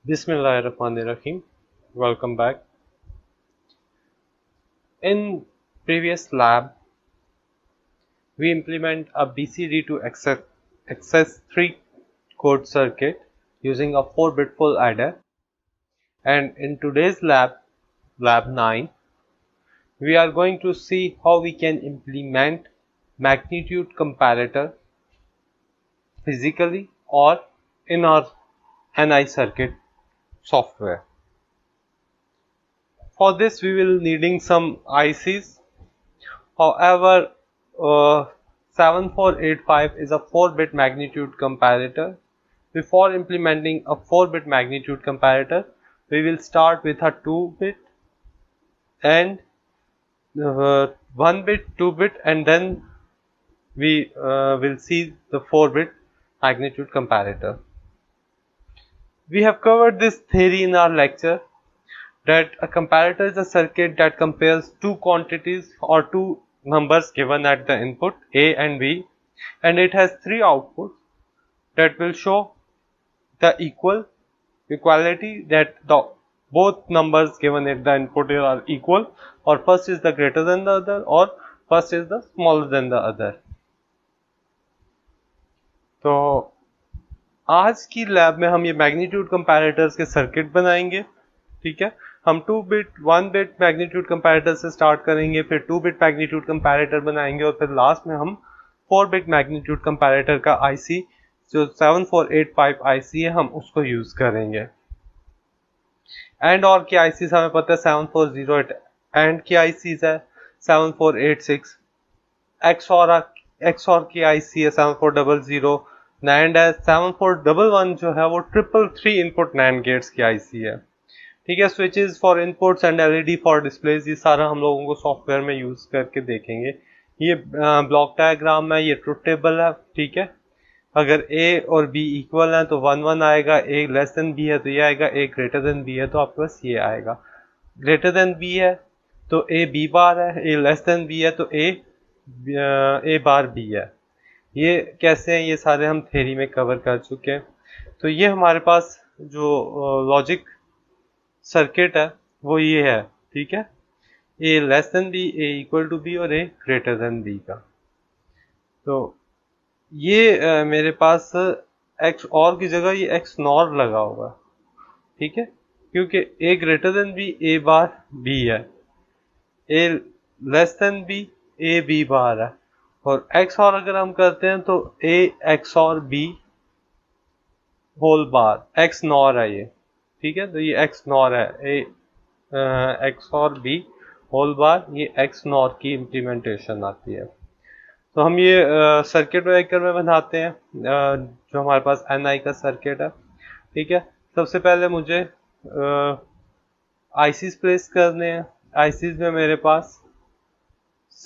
Bismillahirrahmanirrahim. Welcome back. In previous lab, we implement a BCD to access 3 code circuit using a 4-bit full adder. And in today's lab 9, we are going to see how we can implement magnitude comparator physically or in our NI circuit software. For this, we will needing some ICs. However, 7485 is a 4-bit magnitude comparator. Before implementing a 4-bit magnitude comparator, we will start with a 2-bit and 1-bit, 2-bit, and then we will see the 4-bit magnitude comparator. We have covered this theory in our lecture that a comparator is a circuit that compares two quantities or two numbers given at the input A and B, and it has 3 outputs that will show the equality that the both numbers given at the input are equal, or first is the greater than the other or first is the smaller than the other. तो आज की lab में हम ये magnitude comparators के circuit बनाएंगे. ठीक है, हम 2-बिट 1-बिट मैग्नीट्यूड कंपैरेटर से स्टार्ट करेंगे, फिर 2-बिट मैग्नीट्यूड कंपैरेटर बनाएंगे और फिर लास्ट में हम 4-बिट मैग्नीट्यूड कंपैरेटर का आईसी जो 7485 आईसी है हम उसको यूज करेंगे. एंड और की आईसी हमें पता है 7408, एंड की आईसी है 7486, एक्सऑर की आईसी है 7400, नैंड है 7411 जो है वो 333 इनपुट नैंड गेट्स की आईसी है. ठीक है, switches for inputs and LED for displays, ये सारा हम लोगों को सॉफ्टवेयर में यूज करके देखेंगे. ये ब्लॉक डायग्राम है, ये ट्रुथ टेबल है. ठीक है, अगर ए और बी इक्वल है तो 1 1 आएगा, ए लेस देन बी है तो ये आएगा, ए ग्रेटर देन बी है तो आपके पास ये आएगा. ग्रेटर देन बी है तो ए बी बार है, ए लेस देन बी है तो ए बार बी है. ये कैसे हैं ये सारे हम थ्योरी में कवर कर चुके हैं. तो ये हमारे पास जो लॉजिक सर्किट है वो ये है. ठीक है, A less than B, A equal to B और ए ग्रेटर देन बी का. तो ये मेरे पास एक्स और की जगह ये एक्स नॉर लगा होगा. ठीक है, क्योंकि A greater than B A bar B है, A less than B A B bar है, और एक्स और अगर हम करते हैं तो A XOR B whole bar XNOR है ये. ठीक है, तो ये एक्स नॉर है, A XOR B whole bar, ये एक्स नॉर की इम्प्लीमेंटेशन आती है. तो हम ये सर्किट ब्रेकर में बनाते हैं जो हमारे पास एनआई का सर्किट है. ठीक है, सबसे पहले मुझे आईसीज प्लेस करने हैं. आईसीज में मेरे पास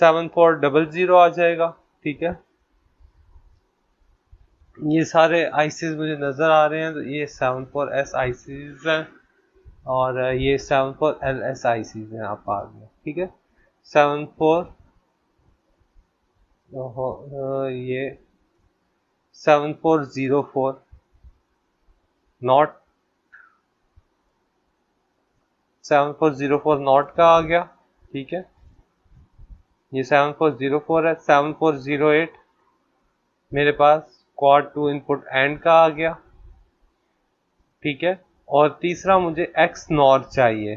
7400 आ जाएगा. ठीक है, ये सारे आईसीज मुझे नज़र आ रहे हैं. तो ये 74S आईसीज हैं और ये 74LS आईसीज हैं आप आ गए. ठीक है, 74 ये 7404 नॉट 7404 नॉट का आ गया. ठीक है, ये 7404 है. 7408 मेरे पास क्वाड 2 इनपुट एंड का आ गया. ठीक है, और तीसरा मुझे एक्स नॉर चाहिए.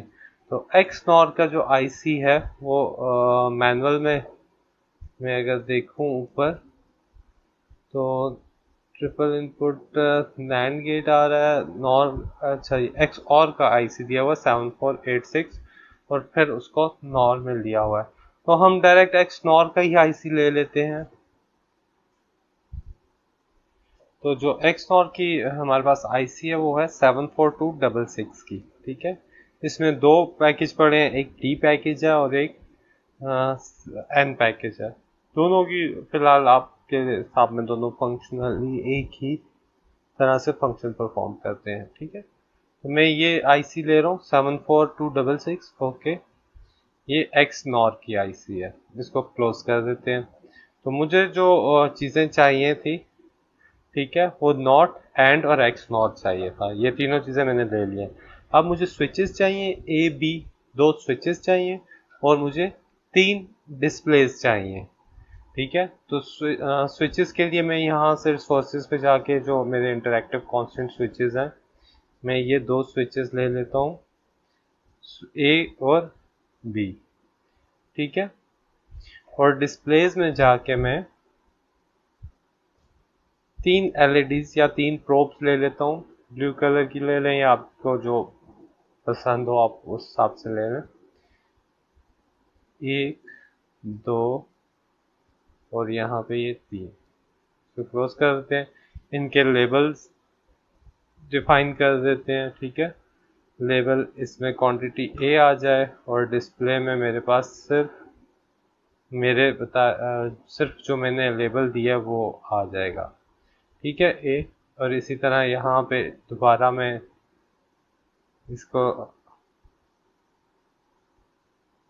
तो एक्स नॉर का जो आईसी है वो मैनुअल में मैं अगर देखूं ऊपर तो ट्रिपल इनपुट नैंड गेट आ रहा है नॉर. अच्छा, एक्स और का आईसी दिया हुआ 7486 और फिर उसको नॉर में लिया हुआ है. तो हम डायरेक्ट एक्स नॉर का ही आईसी ले लेते हैं. तो जो एक्स नॉर की हमारे पास आईसी है वो है 74266 की. ठीक है, इसमें 2 पैकेज पड़े हैं, एक डी पैकेज है और एक एन पैकेज है. दोनों की फिलहाल आपके हिसाब में दोनों फंक्शनली एक ही तरह से फंक्शन परफॉर्म करते हैं. ठीक है, तो मैं ये आईसी ले रहा हूँ 74266. ओके, ये एक्स नॉर की आईसी है, इसको क्लोज कर देते हैं. तो मुझे जो चीज़ें चाहिए थी, ठीक है, वो नॉट एंड और एक्स नॉट चाहिए था। ये तीनों चीज़ें मैंने ले ली हैं। अब मुझे स्विचेस चाहिए ए बी, 2 स्विचेस चाहिए और मुझे 3 डिस्प्लेस चाहिए। ठीक है, तो स्विचेस के लिए मैं यहाँ से रिसोर्सेज पे जाके जो मेरे इंटरैक्टिव कांस्टेंट स्विचेस हैं, मैं ये 2 स्विचेस ले लेता हूँ, ए और बी। ठीक है, और डिस्प्लेस में जाके मैं 3 एलईडीज या 3 प्रोब्स ले लेता हूँ। ब्लू कलर की ले लें या आपको जो पसंद हो आप उस हिसाब से ले लें। 1 2 और यहाँ पे ये 3। तो क्लोज कर देते हैं, इनके लेबल्स डिफाइन कर देते हैं। ठीक है, लेबल इसमें क्वांटिटी ए आ जाए और डिस्प्ले में मेरे पास सिर्फ जो मैंने लेबल दिया वो आ जाएगा। ठीक है, ए। और इसी तरह यहाँ पे दोबारा मैं इसको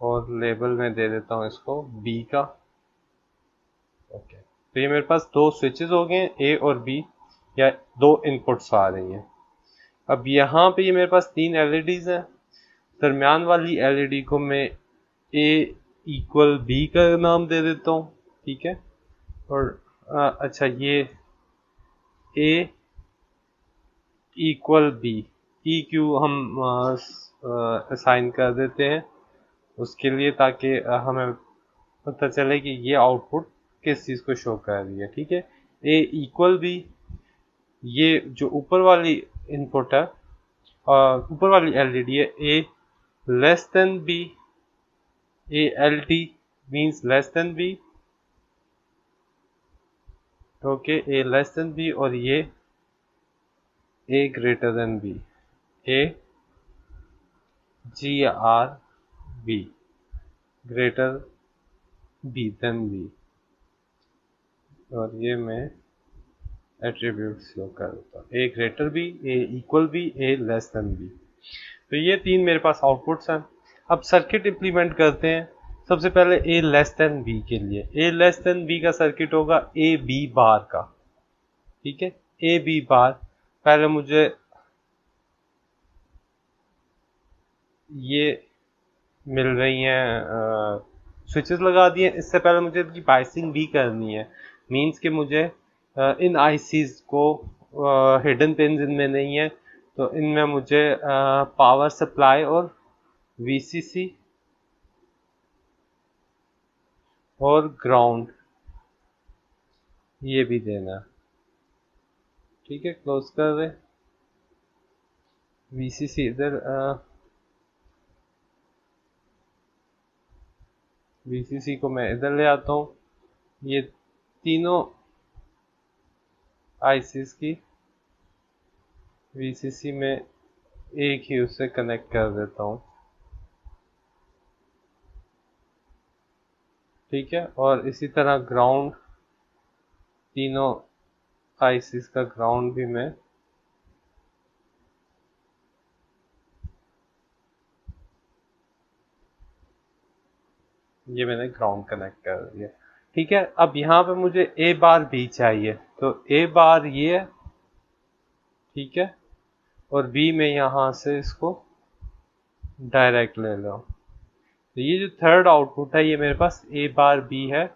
और लेबल में दे देता हूँ इसको बी का। ओके, तो ये मेरे पास 2 स्विचेस हो गए, ए और बी, या 2 इनपुट्स आ रही हैं। अब यहाँ पे ये मेरे पास 3 एलईडीज हैं। दरमियान वाली एलईडी को मैं ए इक्वल बी का नाम दे देता हूँ। ठीक है, और अच्छा, ये ए इक्वल बी, ई क्यू हम असाइन कर देते हैं उसके लिए, ताकि हमें पता चले कि ये आउटपुट किस चीज़ को शो कर रही है। ठीक है, ए इक्वल बी, ये जो ऊपर वाली इनपुट है, ऊपर वाली एलईडी है, A less than B, A L T means less than B. Okay, A less than B, और ये A greater than B, A G R B, greater B than B. और ये मैं एट्रीब्यूट शो कर देता हूँ, A greater B, A equal B, A less than B. तो ये 3 मेरे पास आउटपुट्स हैं। अब सर्किट इंप्लीमेंट करते हैं। सबसे पहले ए लेस देन बी के लिए, ए लेस देन बी का सर्किट होगा ए बी बार का। ठीक है, ए बी बार, पहले मुझे ये मिल रही हैं स्विचेस लगा दिए। इससे पहले मुझे इनकी बाइसिंग भी करनी है, मींस कि मुझे इन आईसीज को हिडन पिन इनमें नहीं है, तो इनमें मुझे पावर सप्लाई और वीसीसी और ग्राउंड ये भी देना। ठीक है, क्लोज कर दे। वीसीसी इधर, वीसीसी को मैं इधर ले आता हूँ। ये तीनों आईसीज की वीसीसी में एक ही उससे कनेक्ट कर देता हूँ। ठीक है, और इसी तरह ग्राउंड, तीनों आईसीज का ग्राउंड भी मैं ये मैंने ग्राउंड कनेक्ट कर दिया। ठीक है, अब यहाँ पे मुझे ए बार बी चाहिए, तो ए बार ये है। ठीक है, और बी में यहाँ से इसको डायरेक्ट ले लो। तो ये जो थर्ड आउटपुट है ये मेरे पास ए बार बी है,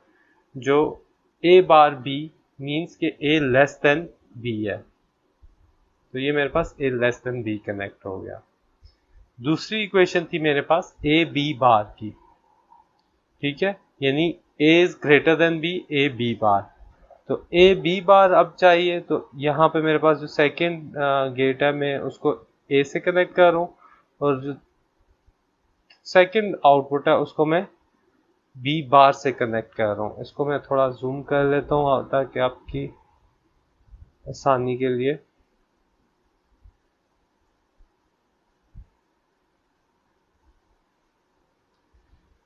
जो ए बार बी मीन्स के ए लेस देन बी है। तो ये मेरे पास ए लेस देन बी कनेक्ट हो गया। दूसरी इक्वेशन थी मेरे पास ए बी बार की। ठीक है, यानी A is greater than B, A B bar. तो ए बी बार अब चाहिए, तो यहाँ पे मेरे पास जो सेकेंड गेट है मैं उसको ए से कनेक्ट कर रहा हूँ, और जो सेकेंड आउटपुट है उसको मैं बी बार से कनेक्ट कर रहा हूँ। इसको मैं थोड़ा जूम कर लेता हूँ ताकि आपकी आसानी के लिए।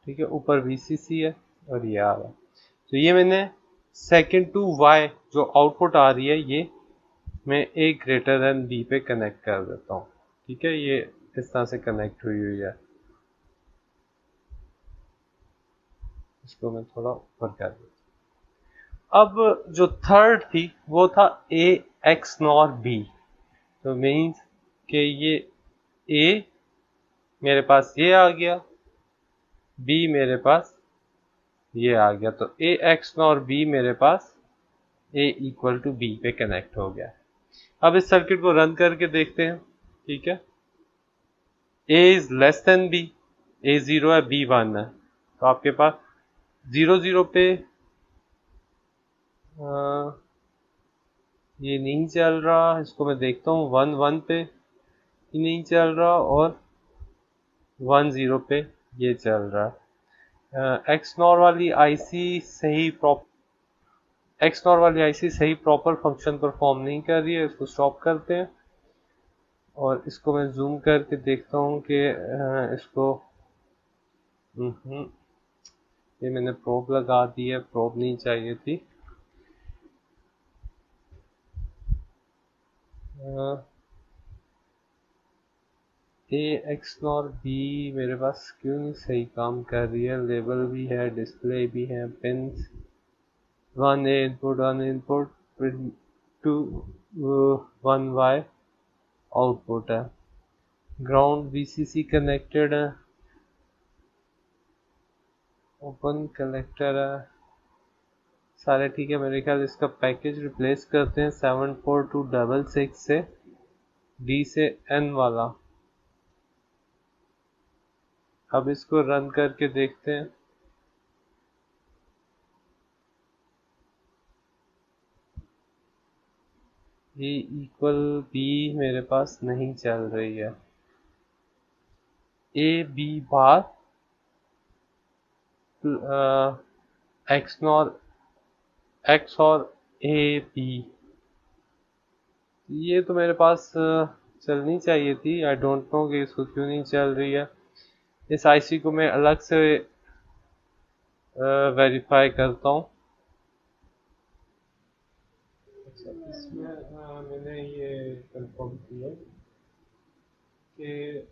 ठीक है, ऊपर वीसीसी है और ये आ रहा है। तो ये मैंने सेकेंड टू वाई जो आउटपुट आ रही है ये मैं ए ग्रेटर देन बी पे कनेक्ट कर देता हूँ। ठीक है, ये इस तरह से कनेक्ट हुई हुई है। इसको मैं थोड़ा ऊपर कर देता हूँ। अब जो थर्ड थी वो था ए एक्स नॉर बी, तो मीन्स कि ये ए मेरे पास ये आ गया, बी मेरे पास ये आ गया, तो ए एक्स नॉर बी मेरे पास ए इक्वल टू बी पे कनेक्ट हो गया। अब इस सर्किट को रन करके देखते हैं, ठीक है। ए इज लेस देन बी, ए 0 है बी 1 है, तो आपके पास 0 0 पे ये नहीं चल रहा, इसको मैं देखता हूँ 1 1 पे ये नहीं चल रहा और 1 0 पे ये चल रहा है। एक्स नॉर वाली आईसी सही प्रॉपर फंक्शन परफॉर्म नहीं कर रही है, इसको स्टॉप करते हैं और इसको मैं जूम करके देखता हूँ कि इसको ये मैंने प्रोब लगा दी है, प्रोब नहीं चाहिए थी। ए एक्स नॉर बी मेरे पास क्यों नहीं सही काम कर रही है, लेबल भी है, डिस्प्ले भी है, पिंस 1 ए इनपुट 2 1 वाई आउटपुट है, ग्राउंड वीसीसी कनेक्टेड है, ओपन कलेक्टर है, सारे ठीक है। मेरे ख्याल इसका पैकेज रिप्लेस करते हैं 74266 से, डी से एन वाला। अब इसको रन करके देखते हैं। ए इक्वल बी मेरे पास नहीं चल रही है, ए बी बार एक्स और ए बी, ये तो मेरे पास चलनी चाहिए थी। आई डोंट नो कि इसको क्यों नहीं चल रही है। इस आईसी को मैं अलग से वेरीफाई करता हूँ। अच्छा, इसमें मैंने ये कंफर्म किया कि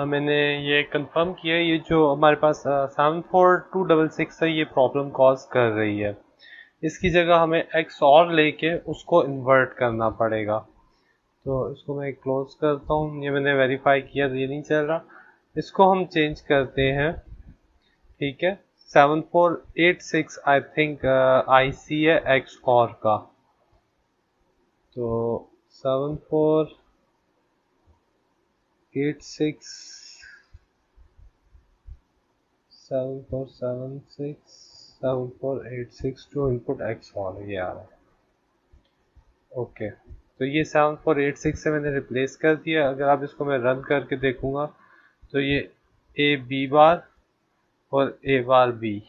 मैंने ये कंफर्म किया, ये जो हमारे पास 74266 है ये प्रॉब्लम कॉज कर रही है। इसकी जगह हमें एक्स और लेके उसको इन्वर्ट करना पड़ेगा। तो इसको मैं क्लोज करता हूँ, ये मैंने वेरीफाई किया तो ये नहीं चल रहा, इसको हम चेंज करते हैं, ठीक है। 7486 आई थिंक आईसी है एक्स और का, तो 7486 7486 टू इनपुट एक्स और ये आ रहा है। ओके, तो ये 7486 से मैंने रिप्लेस कर दिया। अगर आप इसको मैं रन करके देखूंगा तो ये ए बी बार और ए बार बी,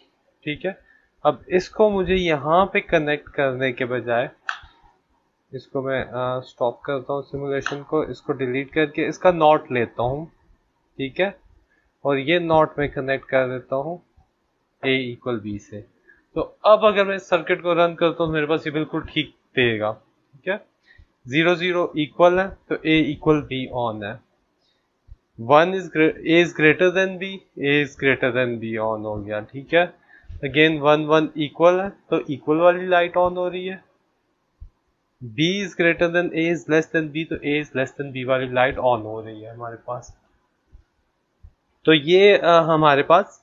ठीक है। अब इसको मुझे यहाँ पे कनेक्ट करने के बजाय इसको मैं स्टॉप करता हूँ सिमुलेशन को, इसको डिलीट करके इसका नॉट लेता हूँ, ठीक है, और ये नॉट में कनेक्ट कर देता हूँ ए इक्वल बी से। तो अब अगर मैं सर्किट को रन करता हूँ मेरे पास ये बिल्कुल ठीक देगा, ठीक है। 0 0 इक्वल है तो ए इक्वल बी ऑन है, 1 is A is greater than B, A is greater than B on हो गया, ठीक है। अगेन 1 1 इक्वल है तो इक्वल वाली लाइट ऑन हो रही है, b is greater then a is less than b, तो a is less than b वाली लाइट ऑन हो रही है हमारे पास। तो ये हमारे पास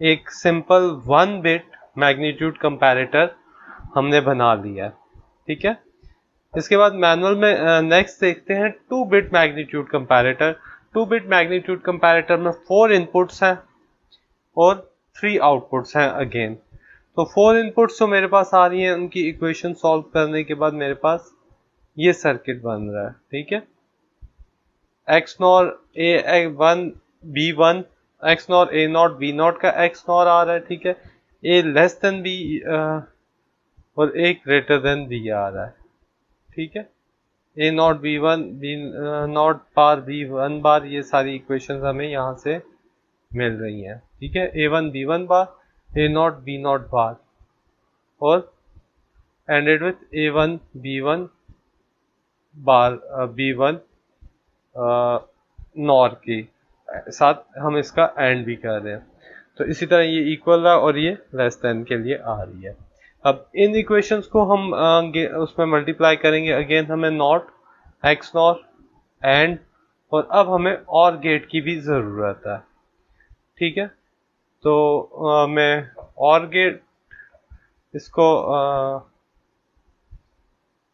एक सिंपल 1 बिट मैग्नीट्यूड कंपैरेटर हमने बना लिया है, ठीक है। इसके बाद मैनुअल में नेक्स्ट देखते हैं 2 bit magnitude comparator. 2 bit magnitude comparator में 4 इनपुट्स हैं और 3 आउटपुट्स हैं अगेन। तो 4 इनपुट्स जो मेरे पास आ रही हैं उनकी इक्वेशन सॉल्व करने के बाद मेरे पास ये सर्किट बन रहा है, ठीक है। XNOR A one B one, XNOR A not B not का एक्स नॉर आ रहा है, ठीक है। ए लेस देन बी और ए ग्रेटर देन बी आ रहा है, ठीक है। A not B one B not bar B one bar, ये सारी इक्वेशंस हमें यहाँ से मिल रही हैं, ठीक है। A one B one bar, A not B not bar, और ended with A one B one bar B one nor के साथ हम इसका एंड भी कर रहे हैं। तो इसी तरह ये इक्वल है और ये लेस देन के लिए आ रही है। अब इन इक्वेशंस को हम उसमें मल्टीप्लाई करेंगे। अगेन हमें नॉट, एक्स नॉट, एंड, और अब हमें और गेट की भी ज़रूरत है। ठीक है, तो मैं और गेट इसको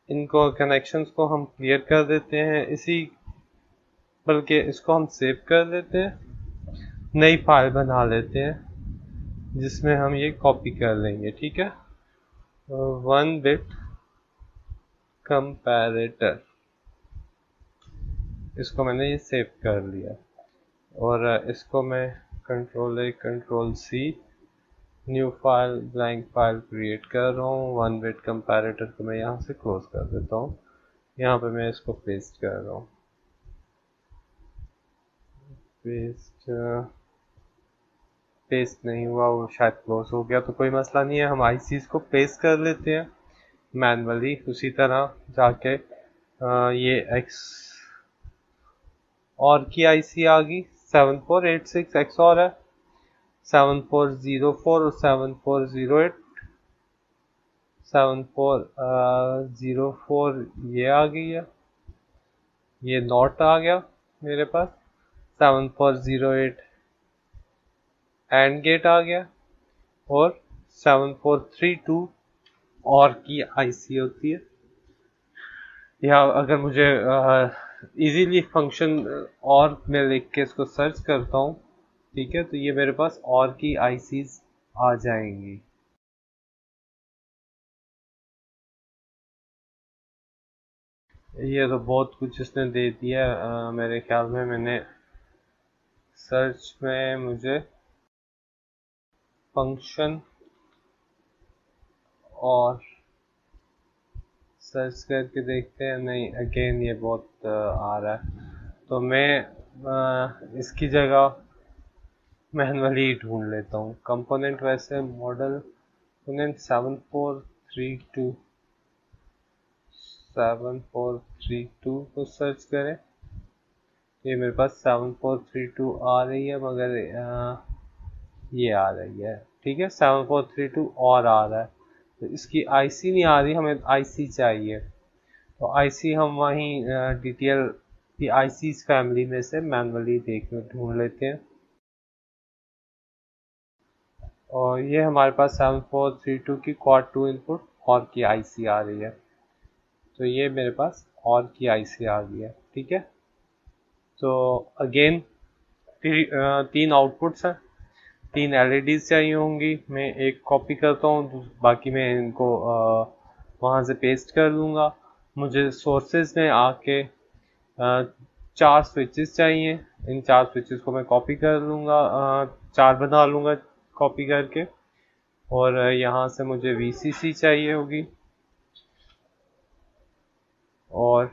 इनको कनेक्शंस को हम क्लियर कर देते हैं, बल्कि इसको हम सेव कर देते हैं, नई फाइल बना लेते हैं जिसमें हम ये कॉपी कर लेंगे। ठीक है, 1 बिट कंपैरेटर, इसको मैंने ये सेव कर लिया, और इसको मैं control A control C new file blank file create कर रहा हूँ। 1 बिट कंपैरेटर को मैं यहाँ से क्लोज कर देता हूँ। यहाँ पे मैं इसको पेस्ट कर रहा हूँ, पेस्ट नहीं हुआ, वो शायद क्लोज हो गया, तो कोई मसला नहीं है। हम आईसीज को पेस्ट कर लेते हैं मैनुअली उसी तरह जाके। ये एक्स और की आईसी आ गई, 7486 एक्स और है, 7404 और 7408, 7404 ये आ गई है, ये नॉट आ गया मेरे पास, 7408 एंड गेट आ गया, और 7432 और की आईसी होती है। या अगर मुझे इजीली फंक्शन और मैं लिख के इसको सर्च करता हूँ, ठीक है, तो ये मेरे पास और की आईसीज आ जाएंगी। ये तो बहुत कुछ इसने दे दिया। मेरे ख्याल में मैंने सर्च में मुझे फंक्शन और सर्च करके देखते हैं, नहीं अगेन ये बहुत आ रहा है, तो मैं इसकी जगह मैनुअली ढूंढ लेता हूँ कंपोनेंट। वैसे मॉडल कंपोनेंट 7432 को सर्च करें, ये मेरे पास 7432 आ रही है, मगर ये आ रही है। ठीक है, 7432 और आ रहा है, तो इसकी आईसी नहीं आ रही, हमें आईसी चाहिए। तो आईसी हम वहीं डिटेल की आईसी फैमिली में से मैनुअली देख ढूंढ लेते हैं, और ये हमारे पास 7432 की क्वाड 2 इनपुट और की आईसी आ रही है, तो ये मेरे पास और की आईसी आ गई है। ठीक है, तो अगेन तीन आउटपुट्स हैं, 3 LEDs चाहिए होंगी। मैं एक कॉपी करता हूँ, बाकी मैं इनको वहाँ से पेस्ट कर लूँगा। मुझे सोर्सेज में आके 4 स्विचेस चाहिए, इन 4 स्विचेस को मैं कॉपी कर लूँगा, 4 बना लूँगा कॉपी करके, और यहाँ से मुझे VCC चाहिए होगी, और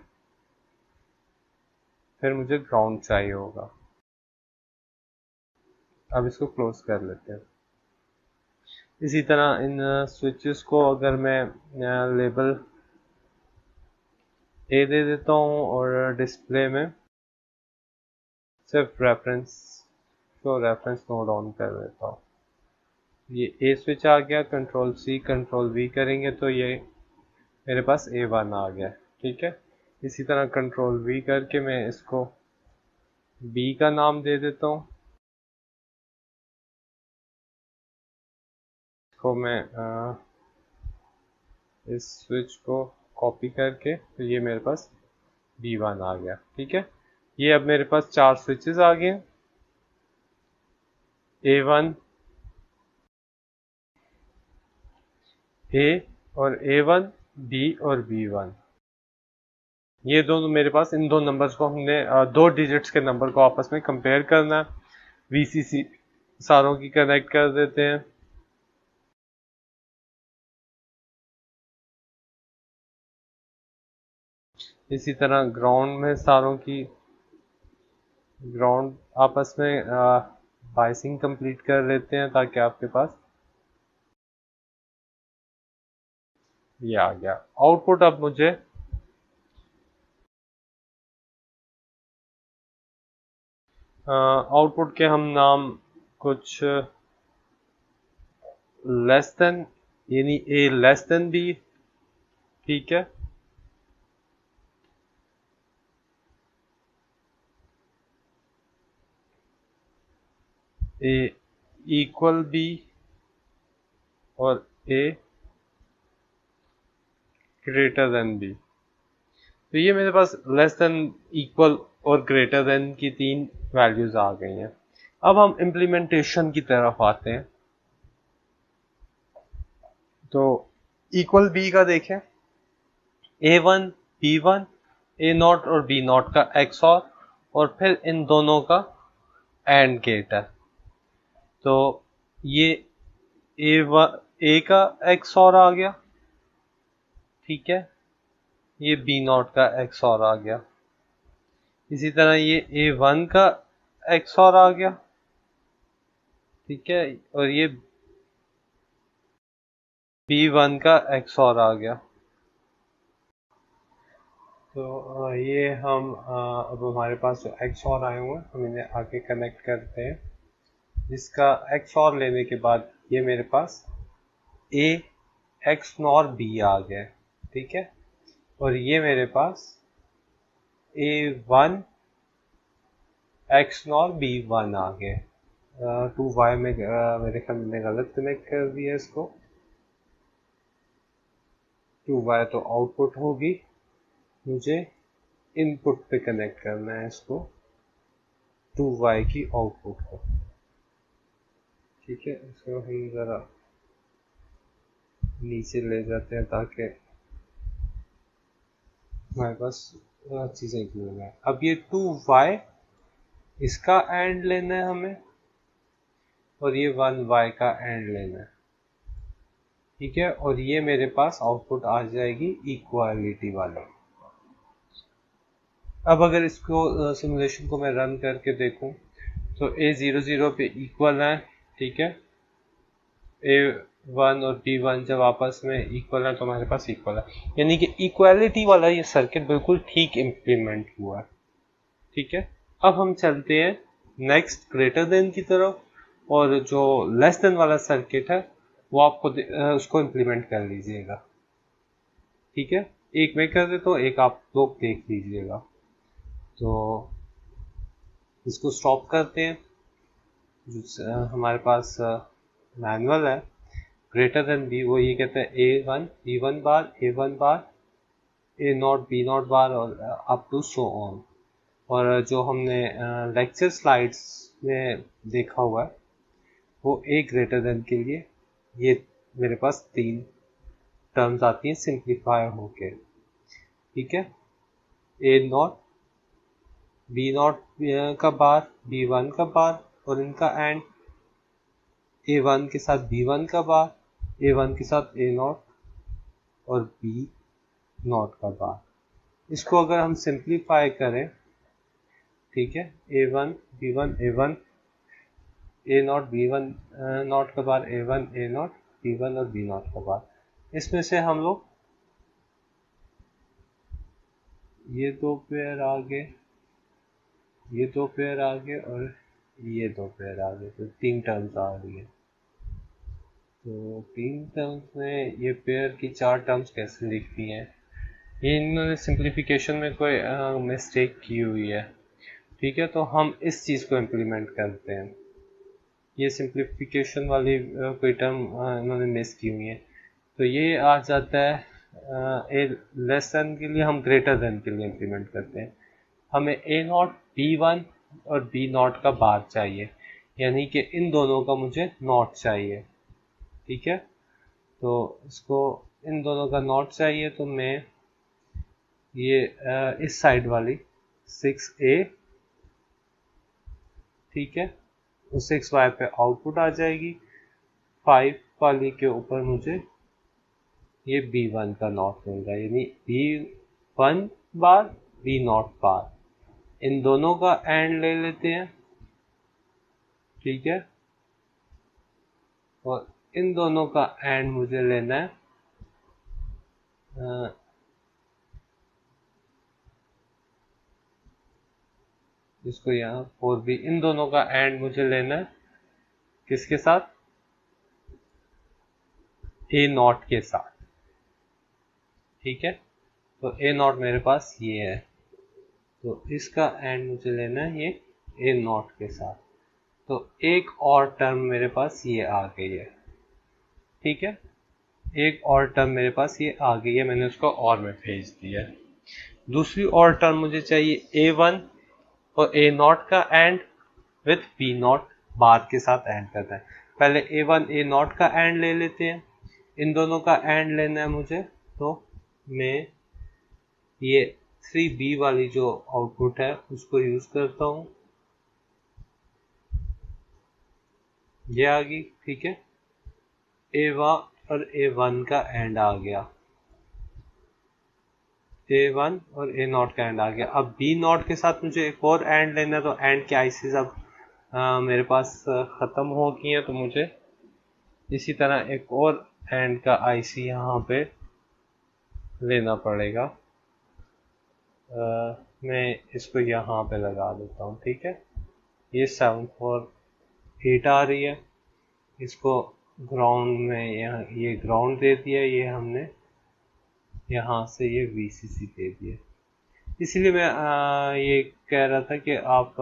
फिर मुझे ग्राउंड चाहिए होगा। अब इसको क्लोज कर लेते हैं। इसी तरह इन स्विचेस को अगर मैं लेबल ए दे देता हूँ, और डिस्प्ले में सिर्फ रेफरेंस नोड ऑन कर देता हूँ। ये ए स्विच आ गया, कंट्रोल C कंट्रोल V करेंगे तो ये मेरे पास A1 आ गया। ठीक है, इसी तरह कंट्रोल V करके मैं इसको B का नाम दे देता हूँ। इसको मैं इस स्विच को कॉपी करके, तो ये मेरे पास B1 आ गया। ठीक है, ये अब मेरे पास 4 स्विचेस आ गए, A1 A और A1 B और B1। ये दोनों मेरे पास, इन दो नंबर्स को हमने 2 डिजिट्स के नंबर को आपस में कंपेयर करना है। VCC सारों की कनेक्ट कर देते हैं। इसी तरह ग्राउंड में सारों की ग्राउंड आपस में बाइसिंग कंप्लीट कर लेते हैं, ताकि आपके पास ये आ गया आउटपुट। अब मुझे आउटपुट के हम नाम कुछ लेस देन यानी ए लेस देन बी, ठीक है। ए इक्वल बी और ए ग्रेटर देन बी। तो ये मेरे पास लेस देन, इक्वल और ग्रेटर देन की 3 वैल्यूज आ गई हैं। अब हम इम्प्लीमेंटेशन की तरफ आते हैं। तो इक्वल बी का देखें, A1 B1 A0 और B0 का XOR और फिर इन दोनों का AND गेट है। तो ये A का XOR आ गया, ठीक है, ये B0 का XOR आ गया। इसी तरह ये A1 का XOR आ गया, ठीक है, और ये B1 का XOR आ गया। तो ये हम अब हमारे पास जो XOR आए हुए हैं हम इन्हें आगे कनेक्ट करते हैं। जिसका XOR लेने के बाद ये मेरे पास A XNOR B आ गया, ठीक है, और ये मेरे पास A1 XNOR B1 आ गए। 2Y में मेरे ख्याल में गलत कनेक्ट कर दिया इसको। 2Y तो आउटपुट होगी, मुझे इनपुट पे कनेक्ट करना है इसको, 2Y की आउटपुट को, ठीक है। इसको हम ज़रा नीचे ले जाते हैं ताकि हमारे पास चीज़ें क्लियर है। अब ये 2Y इसका एंड लेना है हमें और ये 1Y का एंड लेना है, ठीक है, और ये मेरे पास आउटपुट आ जाएगी इक्वालिटी वाली। अब अगर इसको सिमुलेशन को मैं रन करके देखूं तो A00 पे इक्वल है, ठीक है, A1 और B1 जब आपस में इक्वल है तो हमारे पास इक्वल है, यानी कि इक्वालिटी वाला ये सर्किट बिल्कुल ठीक इम्प्लीमेंट हुआ है, ठीक है। अब हम चलते हैं नेक्स्ट ग्रेटर देन की तरफ, और जो लेस देन वाला सर्किट है वो आपको उसको इम्प्लीमेंट कर लीजिएगा, ठीक है। एक मैं कर देता हूँ, एक आप लोग देख लीजिएगा। तो इसको स्टॉप करते हैं। हमारे पास मैनुअल है ग्रेटर देन बी, वो ये कहते हैं A1 B1 बार A1 बार A0 B0 बार और अप टू सो ऑन। और जो हमने लेक्चर स्लाइड्स में देखा हुआ है वो A ग्रेटर देन के लिए ये मेरे पास 3 टर्म्स आती हैं सिंप्लीफाई होके, ठीक है। A0 B0 का बार B1 का बार और इनका एंड A1 के साथ B1 का बार, A1 के साथ A0 और B0 का बार। इसको अगर हम सिंप्लीफाई करें, ठीक है, A1 B1 A1 A0 B1 not का बार A1 A0 B1 और B0 का बार। इसमें से हम लोग ये 2 पेयर आ गए, ये 2 पेयर आ गए और ये 2 पेयर आ गए, तो 3 टर्म्स आ रही है। तो 3 टर्म्स में ये पेयर की 4 टर्म्स कैसे लिखती हैं, ये इन्होंने सिंप्लीफिकेशन में कोई मिस्टेक की हुई है, ठीक है। तो हम इस चीज़ को इम्प्लीमेंट करते हैं। ये सिंप्लीफिकेशन वाली कोई टर्म इन्होंने मिस की हुई है, तो ये आ जाता है ए लेस देन के लिए हम ग्रेटर देन के लिए इम्प्लीमेंट करते हैं। हमें A0 B1 और B0 का बार चाहिए, यानी कि इन दोनों का मुझे नॉट चाहिए, ठीक है। तो इसको इन दोनों का नॉट चाहिए, तो मैं ये इस साइड वाली 6A, ठीक है, तो 6Y पे आउटपुट आ जाएगी। 5 वाली के ऊपर मुझे ये B1 का नॉट मिलेगा, यानी B1 बार B0 बार। इन दोनों का एंड ले लेते हैं, ठीक है, और इन दोनों का एंड मुझे लेना है इसको यहाँ 4B, इन दोनों का एंड मुझे लेना है किसके साथ, ए नॉट के साथ। ठीक है, तो ए नॉट मेरे पास ये है, तो इसका एंड मुझे लेना है ये ए नॉट के साथ। तो एक और टर्म मेरे पास ये आ गई है। ठीक है, एक और टर्म मेरे पास ये आ गई है, मैंने उसको और में भेज दिया है। दूसरी और टर्म मुझे चाहिए A1 और A नॉट का एंड विथ B नॉट बार के साथ एंड करना है। पहले A1 A नॉट का एंड ले लेते हैं, इन दोनों का एंड लेना है मुझे, तो मैं ये 3B वाली जो आउटपुट है उसको यूज करता हूँ, ये आ गई। ठीक है, A1 और A1 का एंड आ गया, A1 और A नॉट का एंड आ गया। अब B नॉट के साथ मुझे एक और एंड लेना है, तो एंड के आईसीज अब मेरे पास ख़त्म हो गई हैं, तो मुझे इसी तरह एक और एंड का आईसी यहाँ पे लेना पड़ेगा। मैं इसको यहाँ पे लगा देता हूँ। ठीक है, ये 748 आ रही है, इसको ग्राउंड में यहाँ ये ग्राउंड दे दिया, ये हमने यहाँ से ये VCC दे दिया। इसलिए मैं ये कह रहा था कि आप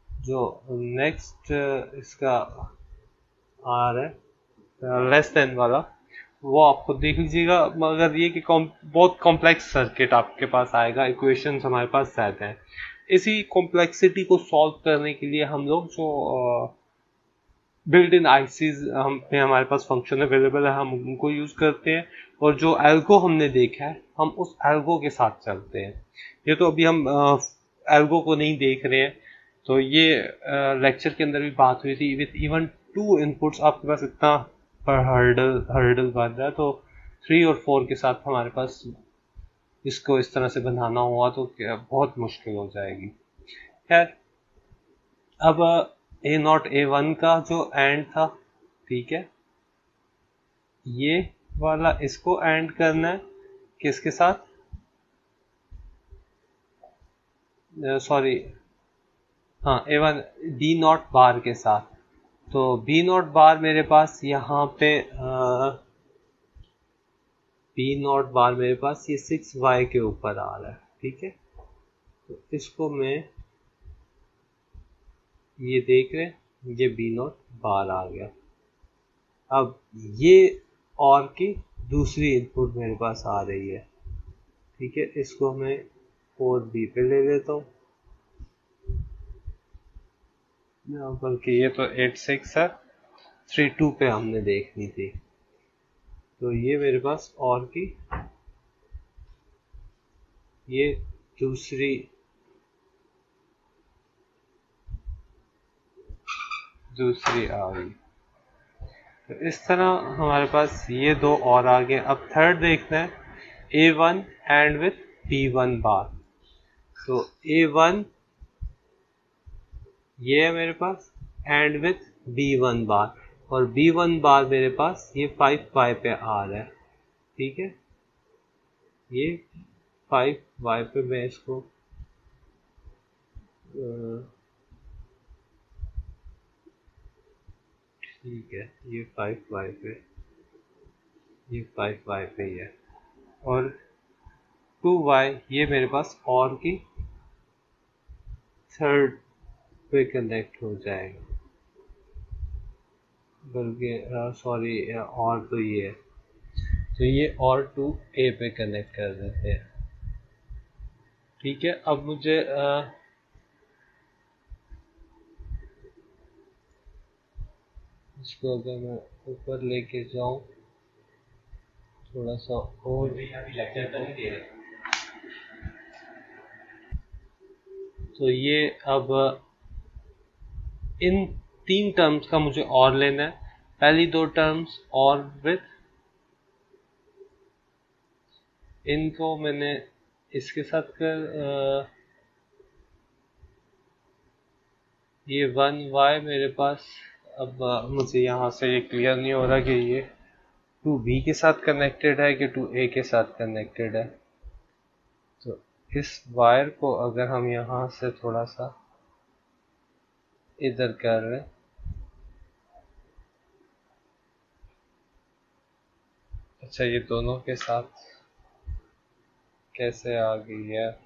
जो नेक्स्ट इसका आ रहा है लेस देन वाला, वो आपको देख लीजिएगा। मगर ये कि बहुत कॉम्प्लेक्स सर्किट आपके पास आएगा, इक्वेशंस हमारे पास ज़्यादा हैं। इसी कॉम्प्लेक्सिटी को सॉल्व करने के लिए हम लोग जो बिल्ट इन आईसीज हम पे हमारे पास फंक्शन अवेलेबल है, हम उनको यूज़ करते हैं, और जो एल्गो हमने देखा है हम उस एल्गो के साथ चलते हैं। ये तो अभी हम एल्गो को नहीं देख रहे हैं, तो ये लेक्चर के अंदर भी बात हुई थी, विथ इवन 2 इनपुट्स आपके पास इतना पर हर्डल बन रहा है, तो 3 और 4 के साथ हमारे पास इसको इस तरह से बनाना हुआ तो बहुत मुश्किल हो जाएगी। खैर, अब A0 A1 का जो एंड था, ठीक है, ये वाला इसको एंड करना है किसके साथ, सॉरी हाँ A1 B0 बार के साथ। तो B0 बार मेरे पास यहाँ पे B0 बार मेरे पास ये 6Y के ऊपर आ रहा है। ठीक है, तो इसको मैं ये देख रहे हैं, ये B0 बार आ गया। अब ये और की दूसरी इनपुट मेरे पास आ रही है। ठीक है, इसको मैं 4B पे ले लेता हूँ, बल्कि ये तो 86 है, 32 पे हमने देखनी थी। तो ये मेरे पास और की ये दूसरी आ गई। तो इस तरह हमारे पास ये दो और आ गए। अब थर्ड देखना है, A1 एंड विथ B1 बार। तो A1 ये है मेरे पास एंड विथ B1 बार, और B1 बार मेरे पास ये 5Y पे आ रहा है। ठीक है, ये 5Y पे मैं इसको ठीक है, ये 5Y पे, ये 5Y पे ही है, और 2Y ये मेरे पास और की थर्ड पे कनेक्ट हो जाएगा, बल्कि सॉरी और तो ये है, तो ये और 2A पे कनेक्ट कर देते हैं। ठीक है, अब मुझे इसको अगर मैं ऊपर लेके जाऊं थोड़ा सा और, तो ये अब इन 3 टर्म्स का मुझे और लेना है। पहली 2 टर्म्स और विथ, इनको मैंने इसके साथ कर ये 1Y मेरे पास, अब मुझे यहाँ से ये क्लियर नहीं हो रहा कि ये 2B के साथ कनेक्टेड है कि 2A के साथ कनेक्टेड है। तो इस वायर को अगर हम यहाँ से थोड़ा सा इधर कर रहे हैं, अच्छा, ये दोनों के साथ कैसे आ गई है?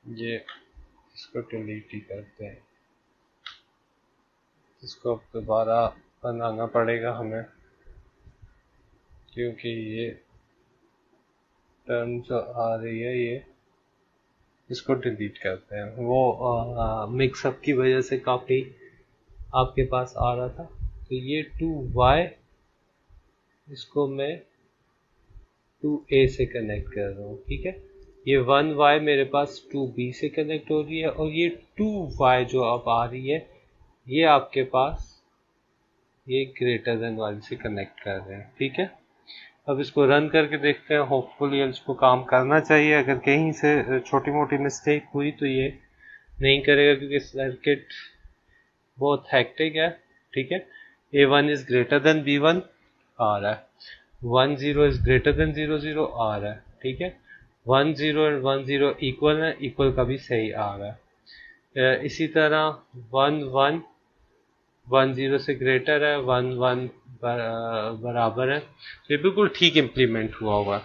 ये इसको डिलीट ही करते हैं, इसको अब दोबारा बनाना पड़ेगा हमें, क्योंकि ये टर्म जो आ रही है ये, इसको डिलीट करते हैं। वो मिक्सअप की वजह से काफ़ी आपके पास आ रहा था। तो ये 2y, इसको मैं 2a से कनेक्ट कर रहा हूँ, ठीक है। ये 1y मेरे पास 2b से कनेक्ट हो रही है, और ये 2y जो अब आ रही है ये आपके पास ये ग्रेटर देन वाली से कनेक्ट कर रहे हैं, ठीक है। अब इसको रन करके देखते हैं, होपफुली इसको काम करना चाहिए। अगर कहीं से छोटी मोटी मिस्टेक हुई तो ये नहीं करेगा, क्योंकि सर्किट बहुत हेक्टिक है, ठीक है। A1 is greater then B1 आ रहा है, 10 इज ग्रेटर देन 00 आ रहा है, ठीक है। 10 और 10 इक्वल है, इक्वल का भी सही आ रहा है। इसी तरह 11 10 से ग्रेटर है, 11 बराबर है, तो ये बिल्कुल ठीक इम्प्लीमेंट हुआ है।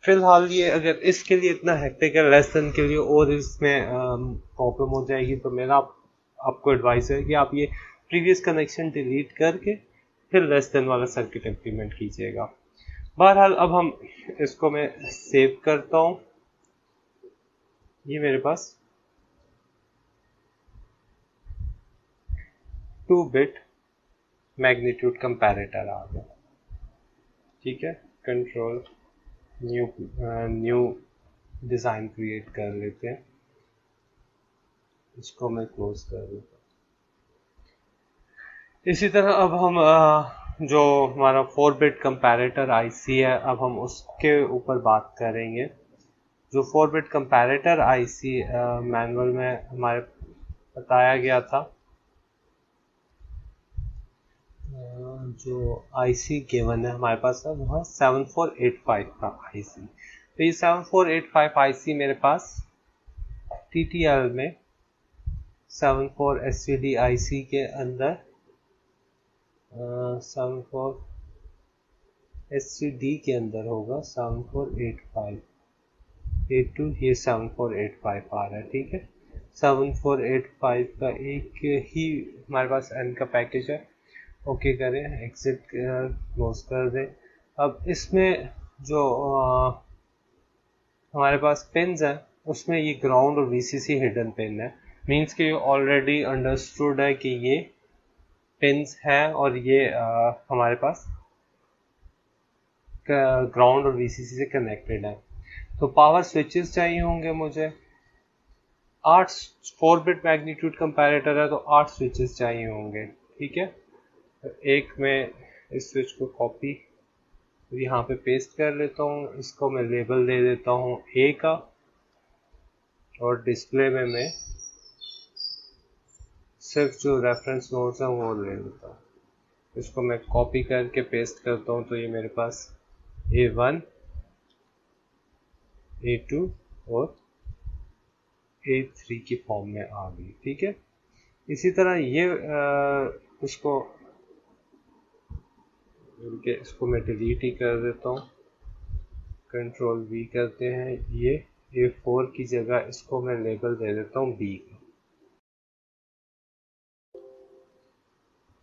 फिलहाल ये अगर इसके लिए इतना हेक्टिक है, लेस देन के लिए और इसमें प्रॉब्लम हो जाएगी, तो मेरा आपको एडवाइस है कि आप ये प्रीवियस कनेक्शन डिलीट करके फिर लेस देन वाला सर्किट इम्प्लीमेंट कीजिएगा। बहरहाल अब हम इसको मैं सेव करता हूँ। ये मेरे पास 2 बिट मैग्नीट्यूड कंपैरेटर आ गया, ठीक है। Control new new design create कर लेते हैं, इसको मैं क्लोज कर देता हूँ। इसी तरह अब हम जो हमारा 4 बिट कंपैरेटर आईसी है, अब हम उसके ऊपर बात करेंगे। जो 4 बिट कंपैरेटर आईसी मैनुअल में हमारे बताया गया था, जो आईसी गिवन है हमारे पास है वो है 7485 का आईसी। तो ये 7485 आईसी मेरे पास टीटीएल में 74 एससीडी आईसी के अंदर 74 एससीडी के अंदर होगा 748582, ये 7485 आ रहा है, ठीक है। 7485 का एक ही हमारे पास एन का पैकेज है। ओके करें, एग्जिट क्लोज कर दें। अब इसमें जो हमारे पास पिन्स हैं उसमें ये ग्राउंड और वीसीसी हिडन पिन है, मींस कि ऑलरेडी अंडरस्टूड है कि ये पिन्स हैं और ये हमारे पास ग्राउंड और वीसीसी से कनेक्टेड है। तो पावर स्विचेस चाहिए होंगे मुझे 8, 4 बिट मैग्नीट्यूड कंपैरेटर है तो 8 स्विचेस चाहिए होंगे, ठीक है। तो एक मैं इस स्विच को कॉपी यहाँ पे पेस्ट कर लेता हूँ, इसको मैं लेबल दे देता हूँ ए का, और डिस्प्ले में मैं सिर्फ जो रेफरेंस नोड्स हैं वो ले लेता हूँ। इसको मैं कॉपी करके पेस्ट करता हूँ, तो ये मेरे पास A1 A2 और A3 की फॉर्म में आ गई, ठीक है। इसी तरह ये इसको इसको मैं डिलीट ही कर देता हूँ, कंट्रोल V करते हैं। ये A4 की जगह इसको मैं लेबल दे देता हूँ B का,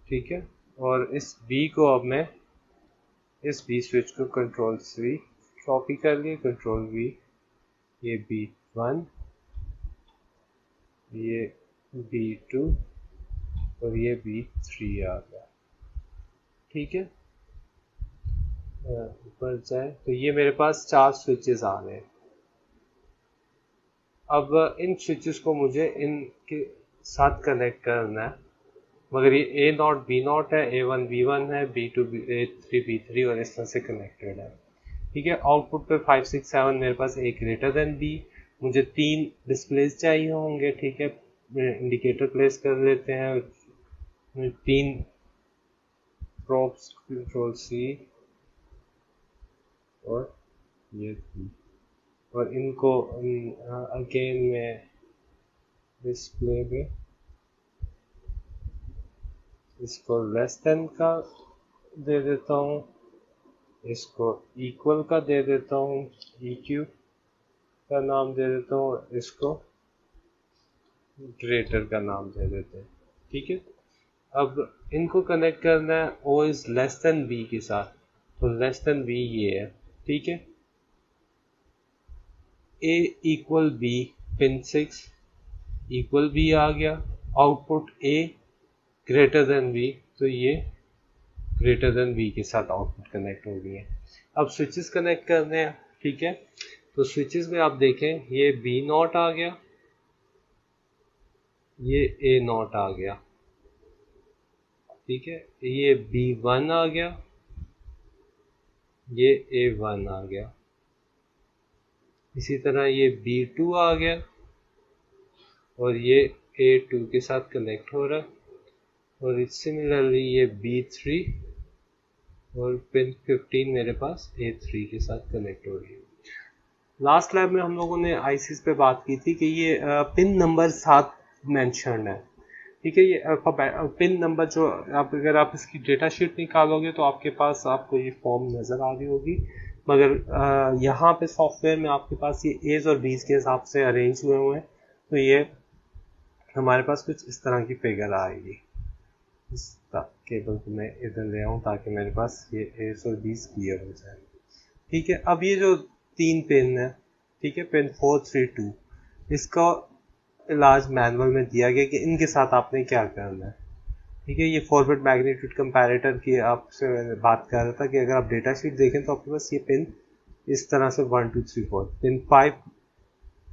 ठीक है। और इस B को अब मैं इस B स्विच को कंट्रोल C कॉपी कर लिए, कंट्रोल V, ये B1, ये B2 और ये B3 आ गया, ठीक है। ऊपर जाए तो ये मेरे पास 4 स्विचेस आ गए। अब इन स्विचेस को मुझे इनके साथ कनेक्ट करना है, मगर ये A0 B0 है, A1 B1 है, B2 A3 B3 और इस तरह से कनेक्टेड है, ठीक है। आउटपुट पे 5 6 7 मेरे पास A ग्रेटर देन B, मुझे 3 डिस्प्लेस चाहिए होंगे, ठीक है। इंडिकेटर प्लेस कर लेते हैं, 3 प्रोब्स, कंट्रोल C और ये 3, और इनको अगेन मैं डिस्प्ले में इसको लेस देन का दे देता हूँ, इसको इक्वल का दे देता हूँ, EQ का नाम दे देता हूँ, इसको ग्रेटर का नाम दे देते हैं। ठीक है, अब इनको कनेक्ट करना है O is less than B के साथ, तो लेस देन B ये है। ठीक है, A equal B, pin 6 equal B आ गया, output A greater than B, तो ये ग्रेटर देन B के साथ आउटपुट कनेक्ट हो गई है। अब स्विचेस कनेक्ट करने हैं। ठीक है, तो स्विचेस में आप देखें ये B0 आ गया, ये A0 आ गया। ठीक है, ये B1 आ गया, ये A1 आ गया। इसी तरह ये B2 आ गया और ये A2 के साथ कनेक्ट हो रहा है, और सिमिलरली ये B3 और पिन 15 मेरे पास A3 के साथ कनेक्ट हो रही है। लास्ट लैब में हम लोगों ने आईसीस पे बात की थी कि ये पिन नंबर 7 मेंशन है। ठीक है, ये पिन नंबर जो अगर आप इसकी डेटा शीट निकालोगे तो आपके पास आपको ये फॉर्म नज़र आ रही होगी, मगर यहाँ पे सॉफ्टवेयर में आपके पास ये एज और बीज के हिसाब से अरेंज हुए हुए हैं, तो ये हमारे पास कुछ इस तरह की फिगर आएगी। इस केबल को मैं इधर ले आऊँ ताकि मेरे पास ये एज और बीज क्लियर हो जाए। ठीक है, अब ये जो 3 पिन है, ठीक है, पिन 4, 3, 2, इसका इलाज मैनुअल में दिया गया कि इनके साथ आपने क्या करना है। ठीक है, ये 4-बिट मैग्नीट्यूड कंपैरेटर की आपसे बात कर रहा था कि अगर आप डेटा शीट देखें तो आपके पास ये पिन इस तरह से 1, 2, 3, 4, पिन 5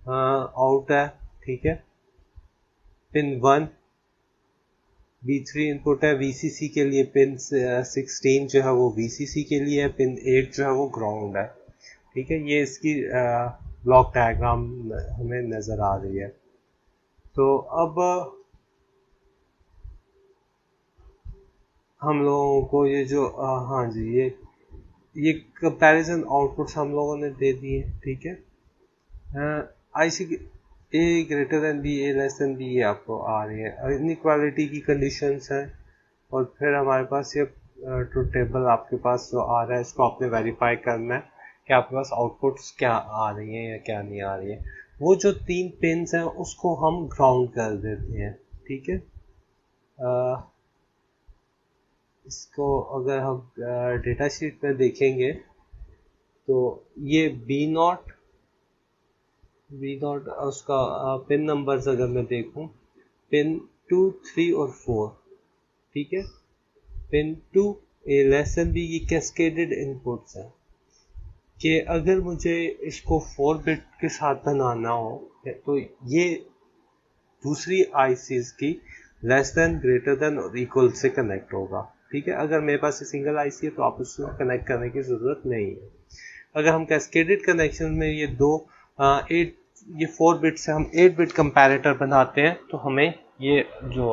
आउट है। ठीक है, पिन 1 B3 इनपुट है, VCC के लिए पिन 16 जो है वो VCC के लिए है, पिन 8 जो है वो ग्राउंड है। ठीक है, ये इसकी ब्लॉक डायग्राम हमें नज़र आ रही है। तो अब हम लोगों को ये जो हाँ जी, ये कंपैरिजन आउटपुट्स हम लोगों ने दे दिए। ठीक है, IC A greater than B, A less than B, ये आपको आ रही है। इनइक्वालिटी की कंडीशंस हैं, और फिर हमारे पास ये ट्रुथ टेबल आपके पास जो आ रहा है, इसको आपने वेरीफाई करना है कि आपके पास आउटपुट्स क्या आ रही हैं या क्या नहीं आ रही है। वो जो 3 पिन्स हैं उसको हम ग्राउंड कर देते हैं। ठीक है, इसको अगर हम डेटा शीट में देखेंगे तो ये B0 उसका पिन नंबर्स अगर मैं देखूं, पिन 2, 3 और 4। ठीक है, पिन 2 ए लेस देन बी, ये कैस्केडेड इनपुट्स हैं कि अगर मुझे इसको 4 बिट के साथ बनाना हो तो ये दूसरी आईसीज की लेस देन, ग्रेटर देन और इक्वल से कनेक्ट होगा। ठीक है, अगर मेरे पास ये सिंगल आईसी है तो आप उसको कनेक्ट करने की ज़रूरत नहीं है। अगर हम कैस्केडेड कनेक्शन में ये 4 बिट से हम 8 बिट कंपैरेटर बनाते हैं तो हमें ये जो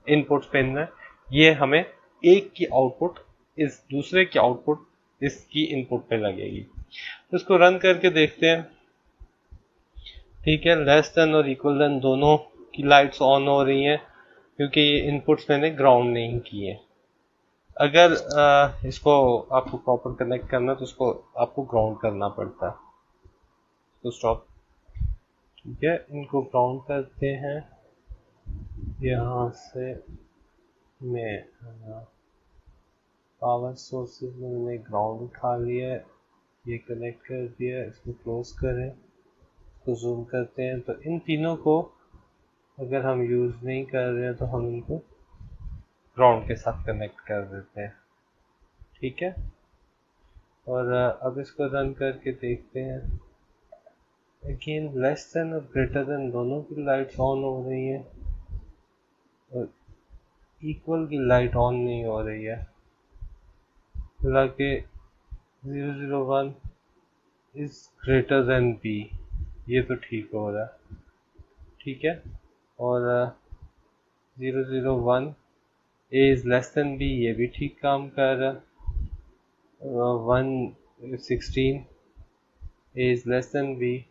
इनपुट पिन है ये हमें एक की आउटपुट इस दूसरे की आउटपुट इसकी इनपुट पे लगेगी। तो इसको रन करके देखते हैं। ठीक है, लेस देन और इक्वल देन दोनों की लाइट्स ऑन हो रही हैं क्योंकि ये इनपुट्स मैंने ग्राउंड नहीं किए। अगर इसको आपको प्रॉपर कनेक्ट करना है तो इसको आपको ग्राउंड करना पड़ता है। तो स्टॉप। ठीक है, इनको ग्राउंड करते हैं। यहाँ से मैं पावर सोर्सेज में मैंने ग्राउंड उठा लिया है, ये कनेक्ट कर दिया, इसको क्लोज करें, तो जूम करते हैं तो इन तीनों को अगर हम यूज़ नहीं कर रहे हैं तो हम इनको ग्राउंड के साथ कनेक्ट कर देते हैं। ठीक है, और अब इसको रन करके देखते हैं। अगेन लेस देन और ग्रेटर देन दोनों की लाइट्स ऑन हो रही है और इक्वल की लाइट ऑन नहीं हो रही है, हालांकि 001 इज ग्रेटर देन बी, ये तो ठीक हो रहा है। ठीक है, और 001 ए इज लेस देन बी, ये भी ठीक काम कर रहा है। 116 A is less than B,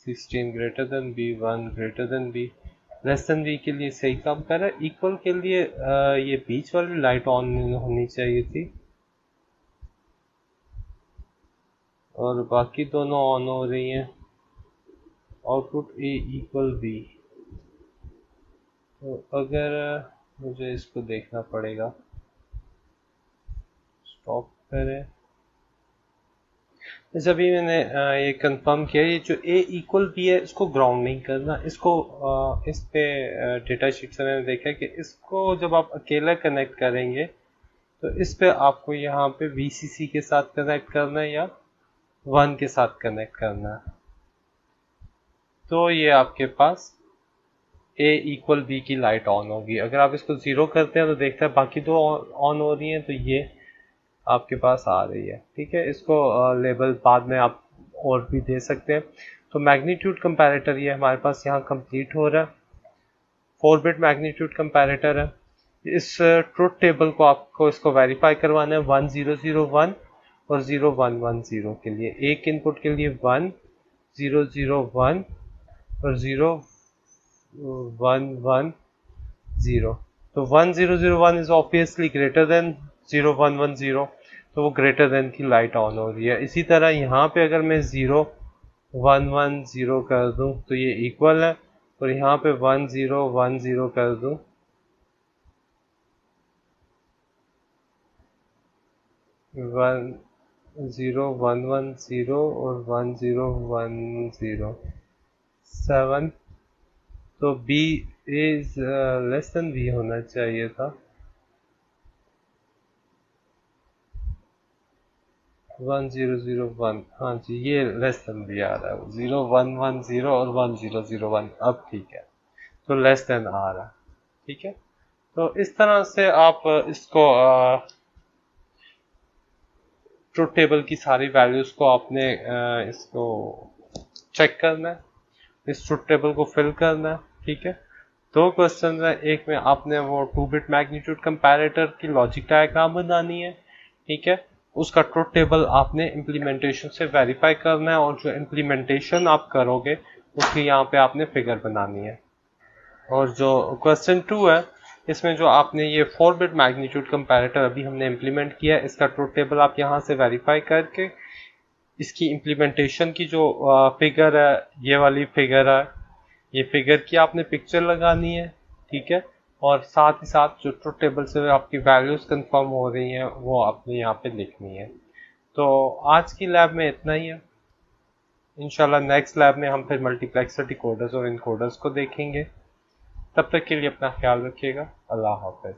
16 greater than B, 1 greater than B। Less than B के लिए सही काम कर रहा है। इक्वल के लिए ये बीच वाली लाइट ऑन होनी चाहिए थी और बाकी दोनों ऑन हो रही हैं। Output A equal B। तो अगर मुझे इसको देखना पड़ेगा, स्टॉप करें। जब भी मैंने ये कंफर्म किया, ये जो A इक्वल B है इसको ग्राउंड नहीं करना, इसको इस पे डेटा शीट से मैंने देखा कि इसको जब आप अकेला कनेक्ट करेंगे तो इस पे आपको यहाँ पे VCC के साथ कनेक्ट करना है या 1 के साथ कनेक्ट करना है। तो ये आपके पास A इक्वल B की लाइट ऑन होगी। अगर आप इसको 0 करते हैं तो देखते हैं बाकी दो ऑन हो रही हैं, तो ये आपके पास आ रही है। ठीक है, इसको लेबल बाद में आप और भी दे सकते हैं। तो मैग्नीट्यूड कंपैरेटर ये हमारे पास यहाँ कंप्लीट हो रहा है। 4 बिट मैग्नीट्यूड कंपैरेटर है। इस ट्रुथ टेबल को आपको इसको वेरीफाई करवाना है 1001 और 0110 के लिए। एक इनपुट के लिए 1001 और 0110। तो 1001 इज ऑब्वियसली ग्रेटर देन 0110, तो वो ग्रेटर देन की लाइट ऑन हो रही है। इसी तरह यहाँ पे अगर मैं 0110 कर दूं तो ये इक्वल है, और यहाँ पे 1010 कर दूं 10110 और 1010 7। तो B is less than B होना चाहिए था। 1001, हाँ जी, ये लेस देन B आ रहा है। 0110 और 1001, अब ठीक है, तो लेस देन आ रहा है। ठीक है, तो इस तरह से आप इसको ट्रुथ टेबल की सारी वैल्यूज को आपने इसको चेक करना है, इस ट्रुथ टेबल को फिल करना है। ठीक है, दो क्वेश्चन है, एक में आपने वो 2 बिट मैग्नीट्यूड कंपैरेटर की लॉजिक डायग्राम बनानी है। ठीक है, उसका ट्रुथ टेबल आपने इम्प्लीमेंटेशन से वेरीफाई करना है, और जो इम्प्लीमेंटेशन आप करोगे उसकी यहाँ पे आपने फिगर बनानी है। और जो क्वेश्चन 2 है, इसमें जो आपने ये 4 बिट मैग्नीट्यूड कंपैरेटर अभी हमने इम्प्लीमेंट किया है, इसका ट्रुथ टेबल आप यहाँ से वेरीफाई करके इसकी इम्प्लीमेंटेशन की जो फिगर है, ये वाली फिगर है, ये फिगर की आपने पिक्चर लगानी है। ठीक है, और साथ ही साथ जो ट्रुथ टेबल से आपकी वैल्यूज कंफर्म हो रही हैं वो आपने यहाँ पे लिखनी है। तो आज की लैब में इतना ही है। इंशाल्लाह नेक्स्ट लैब में हम फिर मल्टीप्लेक्सर, डिकोडर्स और इनकोडर्स को देखेंगे। तब तक के लिए अपना ख्याल रखिएगा। अल्लाह हाफ़िज़।